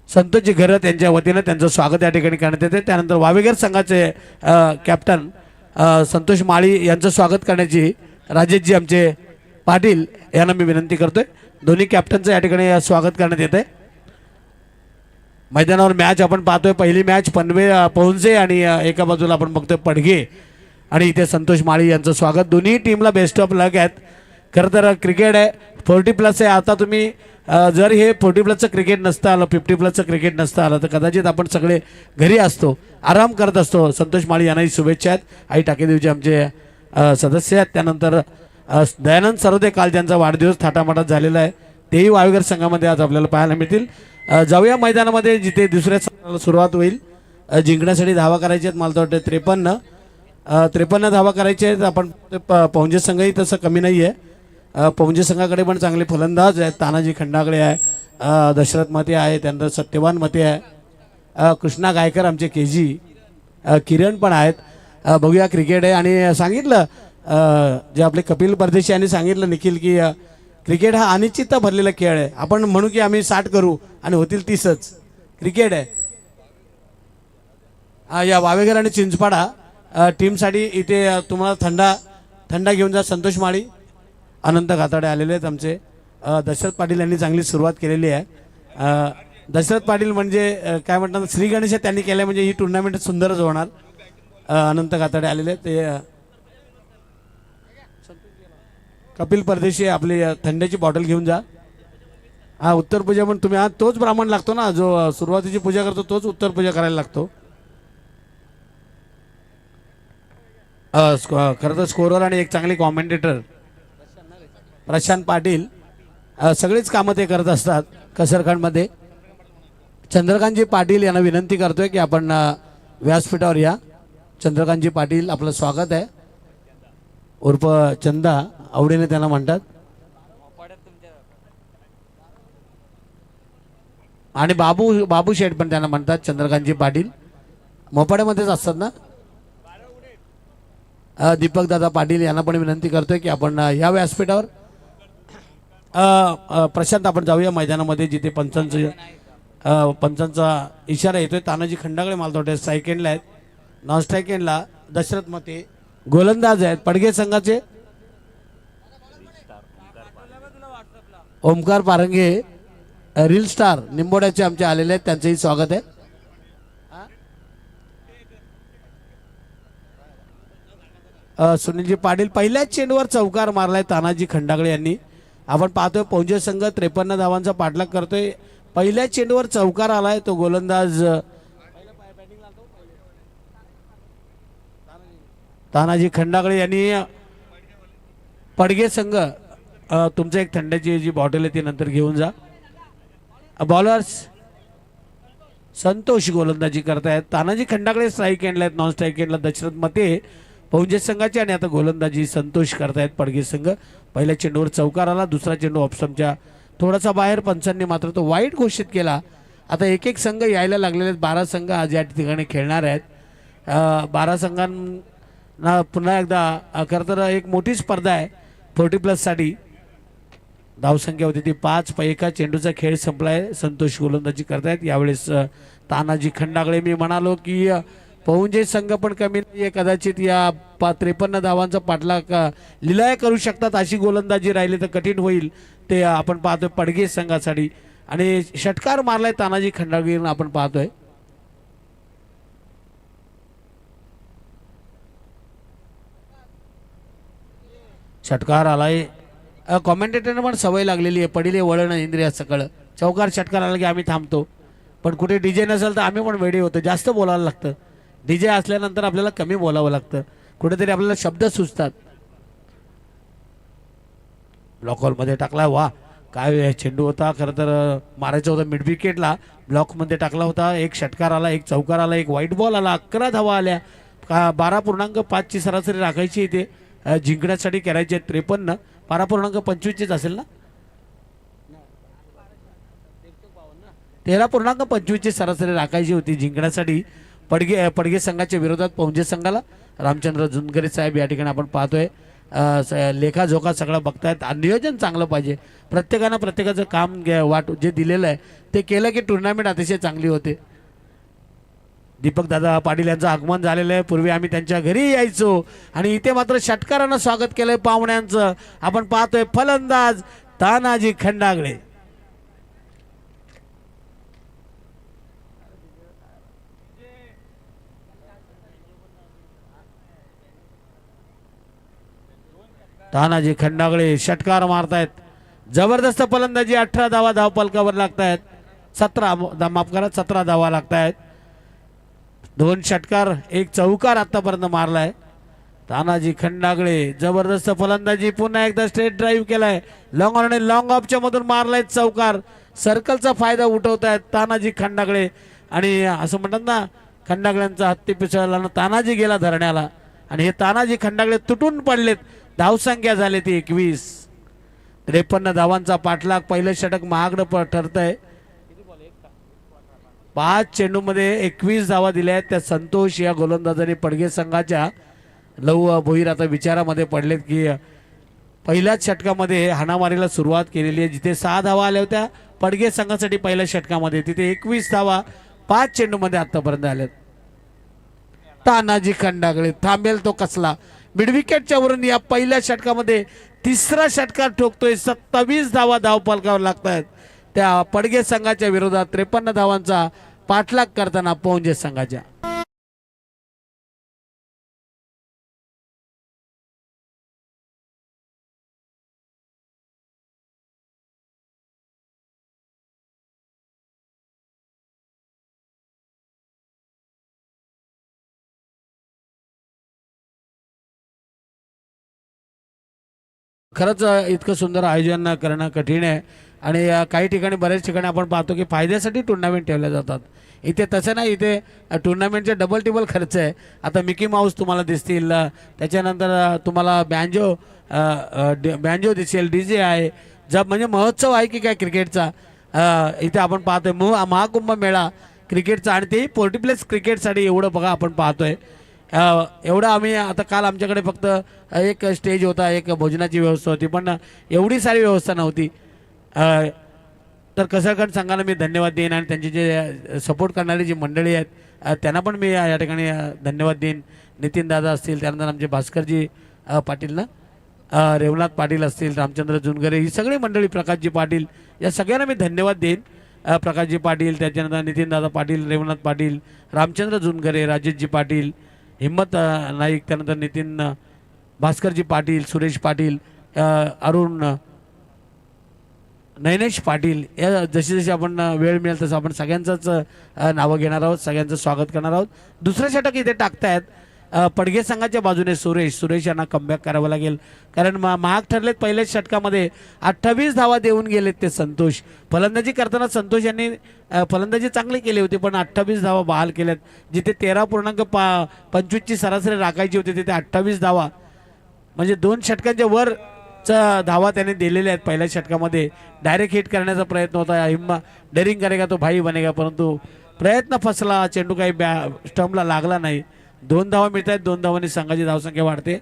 संतोषजी घरत यांच्या वतीनं त्यांचं स्वागत या ठिकाणी करण्यात येते. त्यानंतर वावेगर संघाचे कॅप्टन संतोष माळी यांचं स्वागत करण्याची राजेशजी आमचे पाटील यांना मी विनंती करतोय. दोन्ही कॅप्टनचं या ठिकाणी स्वागत करण्यात येते. मैदानावर मॅच आपण पाहतोय. पहिली मॅच पोंजे आणि एका बाजूला आपण बघतोय पडगे आणि इथे संतोष माळी यांचं स्वागत. दोन्ही टीमला बेस्ट ऑफ लक आहेत. खरं तर क्रिकेट आहे, 40+ आहे. आता तुम्ही जर हे 40+चं क्रिकेट नसतं आलं, 50+चं क्रिकेट नसतं आलं, तर कदाचित आपण सगळे घरी असतो, आराम करत असतो. संतोष माळी यांनाही शुभेच्छा आहेत. आई टाकेदेवचे आमचे सदस्य आहेत. त्यानंतर दयानंद सरोदे, काल ज्यांचा वाढदिवस थाटामाटात झालेला आहे, तेही वावेगर संघामध्ये आज आपल्याला पाहायला मिळतील. जाऊया मैदानामध्ये जिथे दुसऱ्या सुरुवात होईल. जिंकण्यासाठी धावा करायच्या आहेत. मला तर वाटतं 53 धावा करायचे आहेत. आपण पौंजे संघही तसं कमी नाही आहे. पौंजे संघाकडे पण चांगले फलंदाज आहेत. तानाजी खंडाकडे आहे, दशरथ मते आहे, त्यानंतर सत्यवान मते आहे, कृष्णा गायकर आमचे KG, किरण पण आहेत. बघूया क्रिकेट आहे. आणि सांगितलं जे आपले कपिल परदेशी यांनी सांगितलं निखिल, की क्रिकेट हा अनिश्चितता भरलेला खेळ आहे. आपण म्हणू की आम्ही 60 करू आणि होतील 30च. क्रिकेट आहे. या वावेगर आणि चिंचपाडा टीमसाठी इथे तुम्हाला थंडा घेऊन जा. संतोष माळी, अनंत घाताडे आलेले आहेत आमचे. दशरथ पाटील यांनी चांगली सुरुवात केलेली आहे. दशरथ पाटील म्हणजे काय म्हणतात श्री गणेश त्यांनी केलं म्हणजे ही टुर्नामेंट सुंदरच होणार. अनंत गाताडे आलेले ते कपिल परदेशी आपली थंड्याची बॉटल घेऊन जा. हा उत्तर पूजा पण तुम्ही, हा तोच ब्राह्मण लागतो ना जो सुरुवातीची पूजा करतो, तोच उत्तर पूजा करायला लागतो. खरं तर स्कोरर आणि एक चांगले कॉमेंटेटर प्रशांत पाटील, सगळीच कामं ते करत असतात कसरखांडमध्ये. चंद्रकांतजी पाटील यांना विनंती करतोय की आपण व्यासपीठावर या. चंद्रकांतजी पाटील आपलं स्वागत आहे, उर्फ चंदा आवडीने त्यांना म्हणतात. आणि बाबू शेठ पण त्यांना म्हणतात. चंद्रकांतजी पाटील मोपाड्यामध्येच असतात ना. दीपक दादा पाटील यांना पण विनंती करतोय की आपण या व्यासपीठावर. प्रशांत आपण जाऊया मैदानामध्ये जिथे पंचांचा इशारा येतोय. तानाजी खंडागळे मालतोटे स्ट्राईक एंडला आहेत, नॉन स्ट्राईक एंडला दशरथ मते गोलंदाज आहेत. पडगे संघाचे ओमकार पारंगे रील स्टार निंबोड्याचे आमचे आलेले आहेत, त्यांचंही स्वागत आहे. सुनीलजी पाटील पहिल्याच चेंडूवर चौकार मारलाय तानाजी खंडागळे यांनी. आपण पाहतोय पौंजे संघ 53 धावांचा पाठलाग करतोय. पहिल्याच चेंडूवर चौकार आलाय, तो गोलंदाज तानाजी खंडागळे यांनी. पडगे संघ तुमचं एक थंड्याची जी बॉटल आहे ती नंतर घेऊन जा. बॉलर्स संतोष गोलंदाजी करतायत. तानाजी खंडागळे स्ट्राईक एंडला आहेत, नॉन स्ट्राईक एंडला दशरथ मते पौंजे संघाचे. आणि आता गोलंदाजी संतोष करतायत पडगे संघ. पहिल्या चेंडूवर चौकार आला, दुसरा चेंडू ऑप्शनच्या थोडासा बाहेर. पंचांनी मात्र तो वाईट घोषित केला. आता एक एक संघ यायला लागलेले आहेत. 12 संघ आज या ठिकाणी खेळणार आहेत. 12 संघांना पुन्हा एकदा खरं तर एक मोठी स्पर्धा आहे 40+ धावसंख्या होती ती 5. एका चेंडूचा खेळ संपलाय. संतोष गोलंदाजी करतायत यावेळेस. तानाजी खंडागळे, मी म्हणालो की पौंजे संघ पण कमी नाहीये, कदाचित या 53 धावांचा पाठलाग लिलाय करू शकतात. अशी गोलंदाजी राहिली तर कठीण होईल ते आपण पाहतोय पडगे संघासाठी. आणि षटकार मारलाय तानाजी खंडागळे आपण पाहतोय. षटकार आलाय. कॉमेंटेटरने पण सवय लागलेली आहे, पडिले वळण इंद्रिया सकळ. चौकार षटकार आला की आम्ही थांबतो, पण कुठे डीजे नसेल तर आम्ही पण वेडे होतो. जास्त बोलायला लागतं. डीजे असल्यानंतर आपल्याला कमी बोलावं लागतं, कुठेतरी आपल्याला शब्द सुचतात. ब्लॉकमध्ये टाकला. वा काय चेंडू होता, खरं तर मारायचा होता मिड विकेटला, ब्लॉकमध्ये टाकला होता. एक षटकार आला, एक चौकार आला, एक व्हाईट बॉल आला. 11 धावा आल्या. 12.5 ची सरासरी राखायची इथे. जिंकण्यासाठी करायचे 53, 12.25 असेल ना. 13.25 सरासरी राखायची होती जिंकण्यासाठी पडगे संघाच्या विरोधात पौंजे संघाला. रामचंद्र जुनगरे साहेब या ठिकाणी आपण पाहतोय लेखाजोखा सगळं बघतायत. नियोजन चांगलं पाहिजे. प्रत्येकाचं काम वाट जे दिलेलं आहे ते केलं की टुर्नामेंट अतिशय चांगली होते. दीपक दादा पाटील यांचं आगमन झालेलं आहे. पूर्वी आम्ही त्यांच्या घरी यायचो आणि इथे मात्र षटकारानं स्वागत केलंय पाहुण्यांचं. आपण पाहतोय फलंदाज तानाजी खंडागळे. तानाजी खंडागळे षटकार मारतायत. जबरदस्त फलंदाजी. 18 धावा धावपलकावर लागतायत. 17 धावा लागतायत. 2 षटकार, एक चौकार आतापर्यंत मारलाय तानाजी खंडागळे. जबरदस्त फलंदाजी. पुन्हा एकदा स्ट्रेट ड्राईव्ह केलाय. लॉंग ऑन आणि लॉंग ऑफच्या मधून मारलाय चौकार. सर्कलचा फायदा उठवतायत तानाजी खंडागळे. आणि असं म्हणतात ना, खंडागळ्यांचा हत्ती पिसळला ना तानाजी गेला धरण्याला. आणि हे तानाजी खंडागळे तुटून पडलेत. धावसंख्या झाली ती 21. 53 धावांचा पाठलाग. पहिलं षटक महागडं ठरतंय. 5 चेंडूमध्ये 21 धावा दिल्या आहेत. त्या संतोष या गोलंदाजाने पडगे संघाच्या. लव भोईर आता विचारामध्ये पडलेत की पहिल्याच षटकामध्ये हाणामारीला सुरुवात केलेली आहे. जिथे 6 धावा आल्या होत्या पडगे संघासाठी पहिल्या षटकामध्ये, तिथे 21 धावा 5 चेंडूमध्ये आतापर्यंत आल्यात. तानाजी खंडागळे थांबेल तो कसला. मिडविकेटच्या वरून या पहिल्या षटकामध्ये 3रा षटकार ठोकतोय. 27 धावा धावपलकावर लागतायत. त्या पडगे संघाच्या विरोधात 53 धावांचा पाठलाग करताना पोंजे संघाच्या. खरंच इतकं सुंदर आयोजन करणं कठीण आहे आणि काही ठिकाणी बऱ्याच ठिकाणी आपण पाहतो की फायद्यासाठी टुर्नामेंट ठेवल्या जातात. इथे तसं नाही, इथे टुर्नामेंटचे डबल टिबल खर्च आहे. आता मिकी माऊस तुम्हाला दिसतील, त्याच्यानंतर तुम्हाला बँजो दिसेल, DJ आहे, जब म्हणजे महोत्सव आहे की काय क्रिकेटचा. इथे आपण पाहतोय महाकुंभ मेळा क्रिकेटचा आणि तेही पोर्टिप्लेस क्रिकेटसाठी एवढं बघा आपण पाहतोय. एवढं आम्ही आता काल आमच्याकडे फक्त एक स्टेज होता, एक भोजनाची व्यवस्था होती, पण एवढी सारी व्यवस्था नव्हती. तर कसरकंड संघाला मी धन्यवाद देईन आणि त्यांची जे सपोर्ट करणारी जी मंडळी आहेत त्यांना पण मी या ठिकाणी धन्यवाद देईन. नितीन दादा असतील, त्यानंतर आमचे भास्करजी पाटील ना, रेवनाथ पाटील असतील, रामचंद्र जुनगरे, ही सगळी मंडळी, प्रकाशजी पाटील, या सगळ्यांना मी धन्यवाद देईन. प्रकाशजी पाटील, त्याच्यानंतर नितीन दादा पाटील, रेवनाथ पाटील, रामचंद्र जुनगरे, राजेशजी पाटील, हिम्मत नाईक, त्यानंतर नितीन भास्करजी पाटील, सुरेश पाटील, अरुण, नयनेश पाटील, या जशी जशी आपण वेळ मिळेल तसं आपण सगळ्यांचंच नावं घेणार आहोत, सगळ्यांचं स्वागत करणार आहोत. दुसरं षटक इथे टाकतायत पडगे संघाच्या बाजूने सुरेश यांना कमबॅक करावं लागेल, कारण महाग ठरलेत. पहिल्याच षटकामध्ये 28 धावा देऊन गेलेत ते संतोष. फलंदाजी करताना संतोष यांनी फलंदाजी चांगली केली होती, पण 28 धावा बहाल केल्यात. जिथे 13.25 ची सरासरी राखायची होती तिथे 28 धावा, म्हणजे 2 षटकांच्या वर धावा त्याने दिलेल्या आहेत. पहिल्या षटकामध्ये डायरेक्ट हिट करण्याचा प्रयत्न होता, डेरिंग करेगा तो भाई बनेगा, परंतु प्रयत्न फसला, चेंडू काही स्टंपला लागला नाही. 2 धावा मिळत आहेत, 2 धावांनी संघाची धावसंख्या वाढते.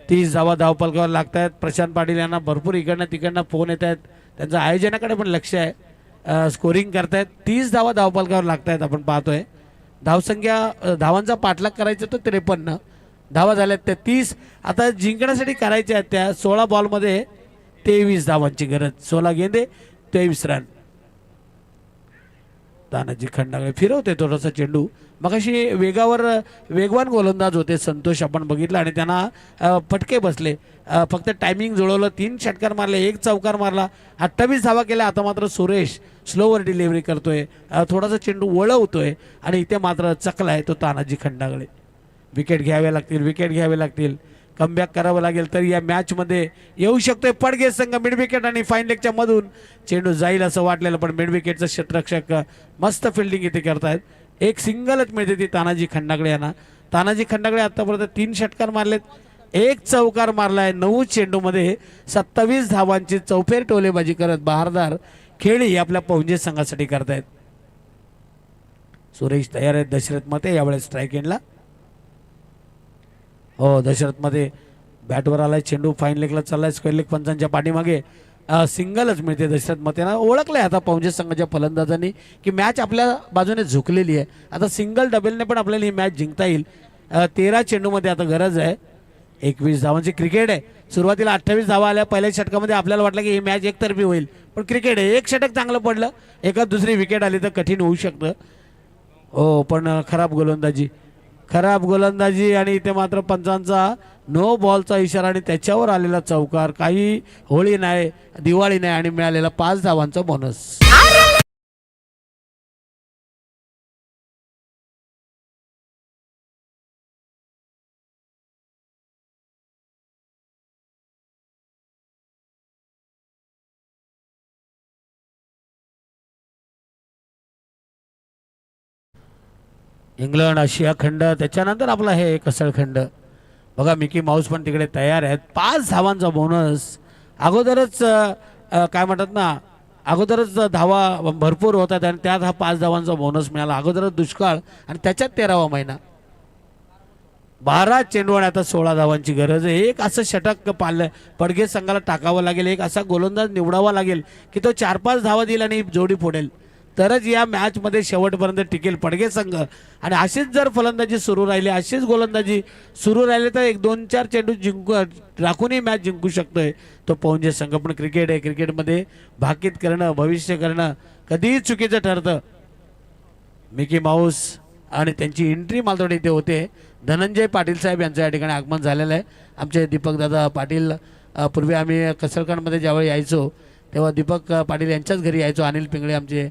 तीस धावा धावपलकावर लागत आहेत. प्रशांत पाटील यांना भरपूर इकडनं तिकडनं फोन येत आहेत, त्यांचं आयोजनाकडे पण लक्ष आहे, स्कोरिंग करतायत. 30 धावा धावपलकावर लागत आहेत आपण पाहतोय. धावसंख्या धावांचा पाठलाग करायचा तो 53 धावा झाल्यात, त्या 30 आता जिंकण्यासाठी करायच्या आहेत. त्या 16 बॉलमध्ये 23 धावांची गरज, 16 गेंदे 23 रन. तानाजी खंडागळे फिरवते थोडासा चेंडू. मग अशी वेगवान गोलंदाज होते संतोष, आपण बघितलं, आणि त्यांना फटके बसले. फक्त टायमिंग जुळवलं, 3 षटकार मारले, 1 चौकार मारला, 28 धावा केल्या. आता मात्र सुरेश स्लोवर डिलिव्हरी करतोय, थोडासा चेंडू वळवतोय आणि इथे मात्र चकलाय तो तानाजी खंडागळे. विकेट घ्यावे लागतील, कमबॅक करावं लागेल, तर या मॅचमध्ये येऊ शकतोय पडगे संघ. मिड विकेट आणि फाईन लेगच्या मधून चेंडू जाईल असं वाटलेलं, पण मिड विकेटचं क्षेत्ररक्षक मस्त फिल्डिंग इथे करतायत. एक सिंगलच मिळते ती तानाजी खंडागळे यांना. तानाजी खंडागळे आतापर्यंत 3 षटकार मारलेत, 1 चौकार मारलाय. 9 चेंडूमध्ये 27 धावांची चौफेर टोलेबाजी करत बहारदार खेळी आपल्या पौंजे संघासाठी करतायत. सुरेश तयार आहेत. दशरथ मते यावेळेस स्ट्राईक एंडला. हो, दशरथ मध्ये बॅटवर आलाय, चेंडू फाईन लेगला चाललाय, स्क्वेअर लेग पंचांच्या पाठीमागे सिंगलच मिळते दशरथ मतेना. ओळखलंय आता पौंजे संघाच्या फलंदाजांनी की मॅच आपल्या बाजूने झुकलेली आहे. आता सिंगल डबलने पण आपल्याला ही मॅच जिंकता येईल. 13 चेंडूमध्ये आता गरज आहे 21 धावांची. क्रिकेट आहे, सुरुवातीला 28 धावा आल्या पहिल्या षटकामध्ये, आपल्याला वाटलं की ही मॅच एकतर्फी होईल, पण क्रिकेट आहे, 1 षटक चांगलं पडलं, एका दुसरी विकेट आली तर कठीण होऊ शकतं. हो, पण खराब गोलंदाजी आणि इथे मात्र पंचांचा नो बॉलचा इशारा आणि त्याच्यावर आलेला चौकार. काही होळी नाही, दिवाळी नाही, आणि मिळालेला 5 धावांचा बोनस. इंग्लंड, आशिया खंड, त्याच्यानंतर आपला हे कसळ खंड. बघा मिकी माऊस पण तिकडे तयार आहेत. 5 धावांचा बोनस. अगोदरच काय म्हणतात ना, अगोदरच धावा भरपूर होतात आणि त्यात हा 5 धावांचा बोनस मिळाला. अगोदरच दुष्काळ आणि त्याच्यात 13वा महिना. 12 चेंडू आणि आता 16 धावांची गरज आहे. एक असं षटक पडगे संघाला टाकावं लागेल, एक असा गोलंदाज निवडावा लागेल की तो 4-5 धावा देईल आणि जोडी फोडेल, तरच या मॅचमध्ये शेवटपर्यंत टिकेल पडगे संघ. आणि अशीच जर फलंदाजी सुरू राहिली, अशीच गोलंदाजी सुरू राहिली तर 1-2-4 चेंडू जिंकू राखूनही मॅच जिंकू शकतोय तो पौंजे संघ. पण क्रिकेट आहे, क्रिकेटमध्ये भाकीत करणं, भविष्य करणं कधीही चुकीचं ठरतं. मिकी माऊस आणि त्यांची एंट्री मला थोडी इथे होते. धनंजय पाटील साहेब यांचं या ठिकाणी आगमन झालेलं आहे. आमचे दीपकदादा पाटील, पूर्वी आम्ही कसरकांडमध्ये ज्यावेळी यायचो तेव्हा दीपक पाटील यांच्याच घरी यायचो. अनिल पिंगळे आमचे,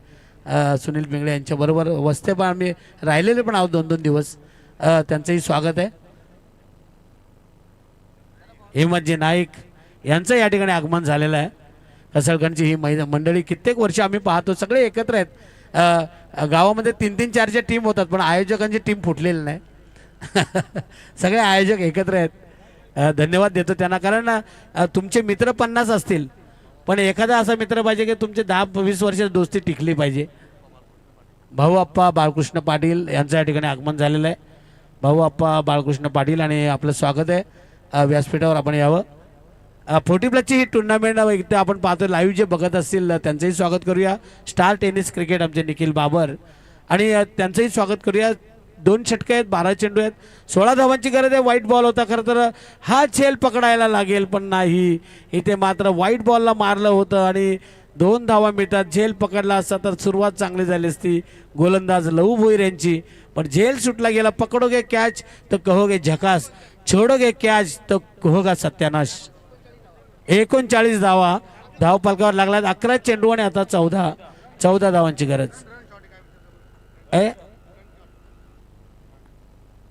सुनील पिंगळे यांच्याबरोबर वस्ते पण आम्ही राहिलेले पण आहोत 2-2 दिवस. त्यांचंही स्वागत आहे. हेमंतजी नाईक यांचं या ठिकाणी आगमन झालेलं आहे. कसळकणची ही मंडळी कित्येक वर्ष आम्ही पाहतो, सगळे एकत्र आहेत. गावामध्ये 3-3, 4 टीम होतात पण आयोजकांची टीम फुटलेली नाही. सगळे आयोजक एकत्र आहेत. धन्यवाद देतो त्यांना, कारण तुमचे मित्र 50 असतील पण एखादा असा मित्र पाहिजे की तुमचे 10-20 वर्षाची दोस्ती टिकली पाहिजे. भाऊ आप्पा बाळकृष्ण पाटील यांचं या ठिकाणी आगमन झालेलं आहे. भाऊ आप्पा बाळकृष्ण पाटील आणि आपलं स्वागत आहे व्यासपीठावर, आपण यावं. 40+ ही टुर्नामेंट इथे आपण पाहतो लाईव्ह, जे बघत असतील त्यांचंही स्वागत करूया. स्टार टेनिस क्रिकेट आमचे निखिल बाबर, आणि त्यांचंही स्वागत करूया. 2 षटके आहेत, 12 चेंडू आहेत, 16 धावांची गरज आहे. व्हाईट बॉल होता, खरं तर हा झेल पकडायला लागेल पण नाही. इथे मात्र व्हाईट बॉलला मारलं होतं आणि 2 धावा मिळतात. झेल पकडला असता तर सुरुवात चांगली झाली असती गोलंदाज लहू भोईर यांची, पण झेल सुटला गेला. पकडोगे कॅच तर कहोगे झकास, छोडोगे कॅच तर कहोगा सत्यानाश. 39 धावा धावफलकावर लागला. 11 चेंडू आणि आता 14 धावांची गरज.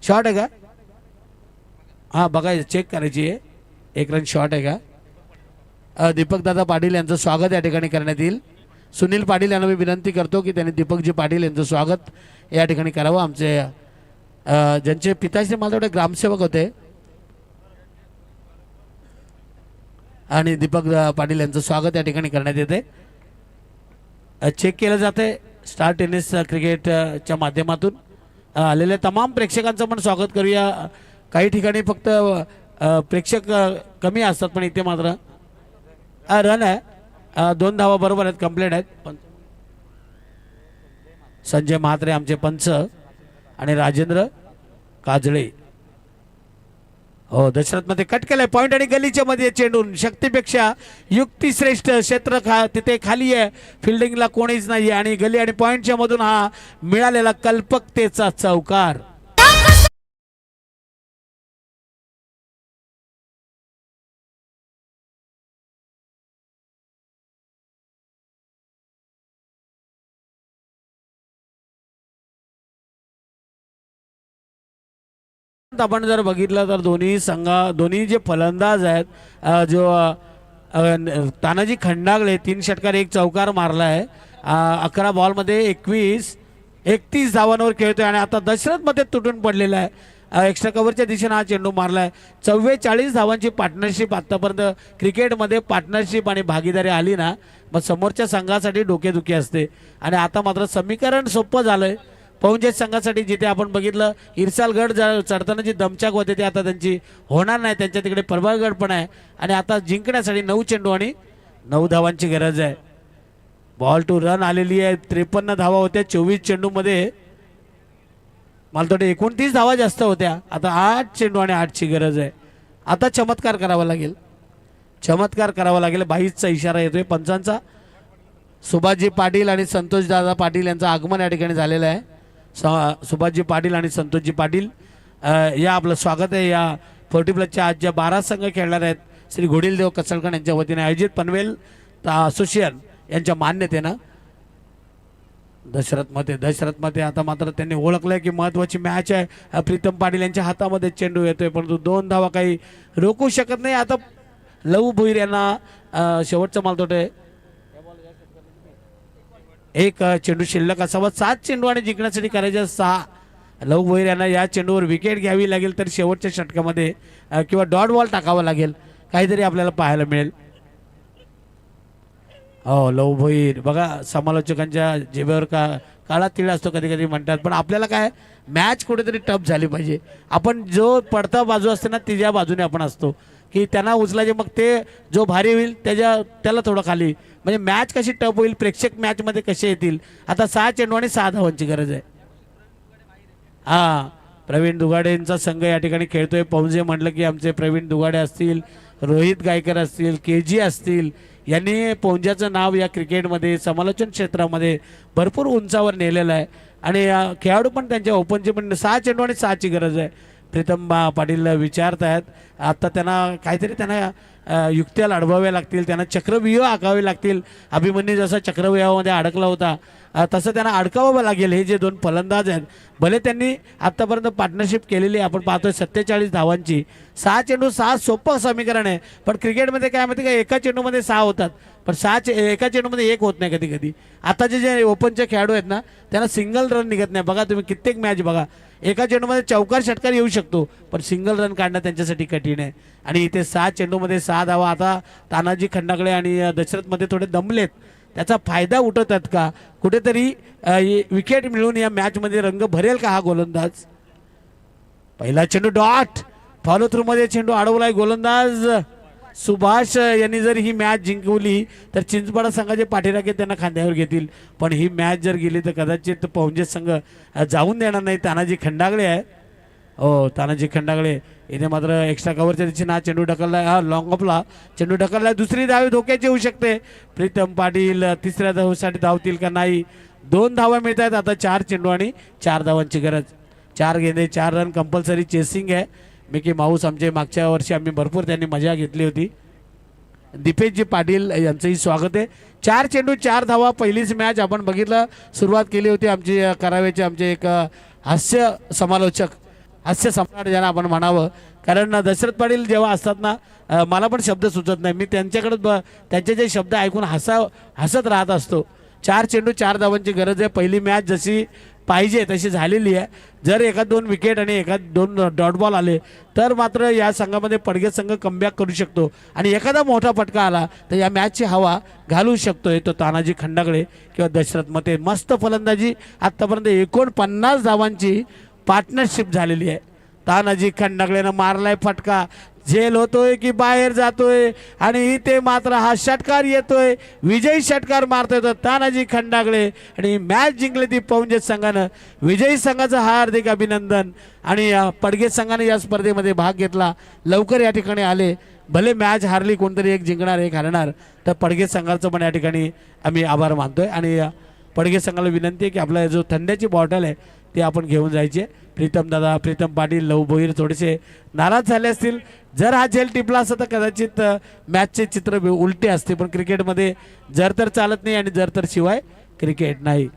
शॉर्ट आहे का? हां बघायचं, चेक करायची आहे. 1 रन शॉर्ट आहे का? दीपकदादा पाटील यांचं स्वागत या ठिकाणी करण्यात येईल. सुनील पाटील यांना मी विनंती करतो की त्यांनी दीपकजी पाटील यांचं स्वागत या ठिकाणी करावं. आमचे ज्यांचे पिताश्री मला थोडे ग्रामसेवक होते, आणि दीपक पाटील यांचं स्वागत या ठिकाणी करण्यात येते. चेक केलं जाते स्टार टेनिस क्रिकेटच्या माध्यमातून. आलेल्या तमाम प्रेक्षकांचं पण स्वागत करूया. काही ठिकाणी फक्त प्रेक्षक कमी असतात पण इथे मात्र रन आहे. 2 धावा बरोबर आहेत, कंप्लीट आहेत. पण संजय म्हात्रे आमचे पंच आणि राजेंद्र काजळे. हो, दशरथमध्ये कट केलाय पॉइंट आणि गलीच्या मध्ये चेंडून शक्तीपेक्षा युक्ती श्रेष्ठ. क्षेत्र तिथे खाली आहे, फिल्डिंगला कोणीच नाहीये आणि गली आणि पॉइंटच्या मधून हा मिळालेला कल्पकतेचा चौकार. आपण जर बघितलं तर दोन्ही जे फलंदाज आहेत, जो तानाजी खंडागळे 3 षटकार 1 चौकार मारला आहे. 11 बॉलमध्ये 31 धावांवर खेळतोय आणि आता दशरथमध्ये तुटून पडलेला आहे. एक्स्ट्रा कव्हरच्या दिशेने हा चेंडू मारलाय. 44 धावांची पार्टनरशिप. आतापर्यंत क्रिकेटमध्ये पार्टनरशिप आणि भागीदारी आली ना मग समोरच्या संघासाठी डोकेदुखी असते, आणि आता मात्र समीकरण सोपं झालंय पौंजे संघासाठी. जिथे आपण बघितलं इरसालगड चढताना जी दमछाक होते ते आता त्यांची होणार नाही. त्यांच्या तिकडे प्रभागड पण आहे आणि आता जिंकण्यासाठी 9 चेंडू आणि 9 धावांची गरज आहे. बॉल टू रन आलेली आहे. 53 धावा होत्या 24 चेंडूमध्ये. मला थोडे 29 धावा जास्त होत्या. आता 8 चेंडू आणि 8ची गरज आहे. आता चमत्कार करावा लागेल, चमत्कार करावा लागेल. 22चा इशारा येतोय पंचांचा. सुभाषजी पाटील आणि संतोषदादा पाटील यांचं आगमन या ठिकाणी झालेलं आहे. सुभाषजी पाटील आणि संतोषजी पाटील या आपलं स्वागत आहे. या 40+च्या आज ज्या 12 संघ खेळणार आहेत श्री घोडीलदेव कसळकण यांच्या वतीने आयोजित पनवेल असोसिएशन यांच्या मान्यतेनं दशरथमध्ये आता मात्र त्यांनी ओळखलंय की महत्त्वाची मॅच आहे. प्रीतम पाटील यांच्या हातामध्ये चेंडू येतोय परंतु 2 धावा काही रोखू शकत नाही. आता लहू भोईर यांना शेवटचं मालतोटे 1 चेंडू शिल्लक असावा. 7 चेंडू आणि जिंकण्यासाठी करायचे 6. लहू भोईर यांना या चेंडूवर विकेट घ्यावी लागेल तर शेवटच्या षटकामध्ये किंवा डॉट बॉल टाकावा लागेल, काहीतरी आपल्याला पाहायला मिळेल. हो, लहू भोईर बघा समालोचकांच्या जिभेवर काळा तिळ असतो कधी कधी म्हणतात, पण आपल्याला काय मॅच कुठेतरी टफ झाली पाहिजे. आपण जो पडता बाजू असते ना तिच्या बाजूने आपण असतो की त्यांना उचलायचे, मग ते जो भारी होईल त्याला थोडं खाली, म्हणजे मॅच कशी टफ होईल, प्रेक्षक मॅचमध्ये कसे येतील. आता 6 चेंडू आणि 6 धावांची गरज आहे. हां, प्रवीण दुगाडेंचा संघ या ठिकाणी खेळतोय. पौंजे म्हटलं की आमचे प्रवीण दुगाडे असतील, रोहित गायकर असतील, KG असतील, यांनी पौंजाचं नाव या क्रिकेटमध्ये समालोचन क्षेत्रामध्ये भरपूर उंचावर नेलेलं आहे. आणि खेळाडू पण त्यांच्या ओपनचे पण 6 चेंडू आणि 6ची गरज आहे. प्रीतम पाटील विचारत आहेत, आता त्यांना काहीतरी युक्त्या लढवाव्या लागतील, त्यांना चक्रव्यूह आखावे लागतील. अभिमन्यू जसा चक्रव्यूहामध्ये अडकला होता तसं त्यांना अडकावं लागेल. हे जे 2 फलंदाज आहेत, भले त्यांनी आत्तापर्यंत पार्टनरशिप केलेली आहे, आपण पाहतोय 47 धावांची. 6 चेंडू 6 सोपं समीकरण आहे, पण क्रिकेटमध्ये काय माहिती का, एका चेंडूमध्ये 6 होतात, पण एका चेंडूमध्ये 1 होत नाही कधी कधी. आताचे जे ओपनचे खेळाडू आहेत ना, त्यांना सिंगल रन निघत नाही. बघा तुम्ही कित्येक मॅच बघा, एका चेंडूमध्ये चौकार षटकार येऊ शकतो, पण सिंगल रन काढणं त्यांच्यासाठी कठीण आहे. आणि इथे 6 चेंडूमध्ये 6 धावा. आता तानाजी खंडागळे आणि दशरथमध्ये थोडे दमलेत, त्याचा फायदा उठवतात का कुठेतरी, विकेट मिळून या मॅचमध्ये रंग भरेल का हा गोलंदाज. पहिला चेंडू डॉट, फॉलो थ्रू मध्ये चेंडू अडवलाय गोलंदाज सुभाष यांनी. जर ही मॅच जिंकवली तर चिंचपाडा संघाचे पाठीराखे त्यांना खांद्यावर घेतील, पण ही मॅच जर गेली तर कदाचित पौंजे संघ जाऊन देणार नाही. तानाजी खंडागळे आहे, हो तानाजी खंडागळे इथे मात्र एक्स्ट्रा कव्हरच्या दिशेने हा चेंडू ढकललाय, हा लॉंग ऑफला चेंडू ढकललाय. दुसरी धाव धोक्याची होऊ शकते. प्रीतम पाटील तिसऱ्या धावेसाठी धावतील का नाही. 2 धावा मिळत आहेत. आता 4 चेंडू आणि 4 धावांची गरज. 4 गेंदे 4 रन कंपल्सरी चेसिंग आहे. मिकी माऊस आमचे मागच्या वर्षी आम्ही भरपूर त्यांनी मजा घेतली होती. दीपेशजी पाटील यांचंही स्वागत आहे. 4 चेंडू 4 धावा. पहिलीच मॅच आपण बघितलं, सुरुवात केली होती आमची करावेचे आमचे एक हास्य समालोचक, हास्य सम्राट ज्यांना आपण म्हणावं, कारण दशरथ पाटील जेव्हा असतात ना, मला पण शब्द सुचत नाही, मी त्यांच्याकडे त्यांचे जे शब्द ऐकून हसत राहत असतो. 4 चेंडू 4 धावांची गरज आहे. पहिली मॅच जशी पाहिजे तशी झालेली आहे. जर 1-2 विकेट आणि 1-2 डॉट बॉल आले तर मात्र या संघामध्ये पडगे संघ कमबॅक करू शकतो, आणि एखादा मोठा फटका आला तर या मॅचची हवा घालू शकतोय तो तानाजी खंडागळे किंवा दशरथ मते. मस्त फलंदाजी, आत्तापर्यंत 49 धावांची पार्टनरशिप झालेली आहे. तानाजी खंडागळेनं मारलाय फटका, झेल होतोय की बाहेर जातोय, आणि इथे मात्र हा षटकार येतोय, विजयी षटकार मारतोय तो तानाजी खंडागळे, आणि मॅच जिंकली ती पौंजे संघानं. विजयी संघाचं हार्दिक अभिनंदन. आणि पडगे संघाने या स्पर्धेमध्ये भाग घेतला, लवकर या ठिकाणी आले. भले मॅच हारली, कोणतरी एक जिंकणार एक हरणार, तर पडगे संघाचं पण या ठिकाणी आम्ही आभार मानतोय. आणि पडगे संघाला विनंती आहे की आपला जो थंड्याची बॉटल आहे ते आपण घेऊन जायचे. प्रीतम पाटील लव भोईर थोडेसे नाराज झाले असतील. जर हा झेल टिपला असता तर कदाचित मॅचचे चित्र उलटे असते, पण क्रिकेटमध्ये जर तर चालत नाही आणि जर तर शिवाय क्रिकेट नाही.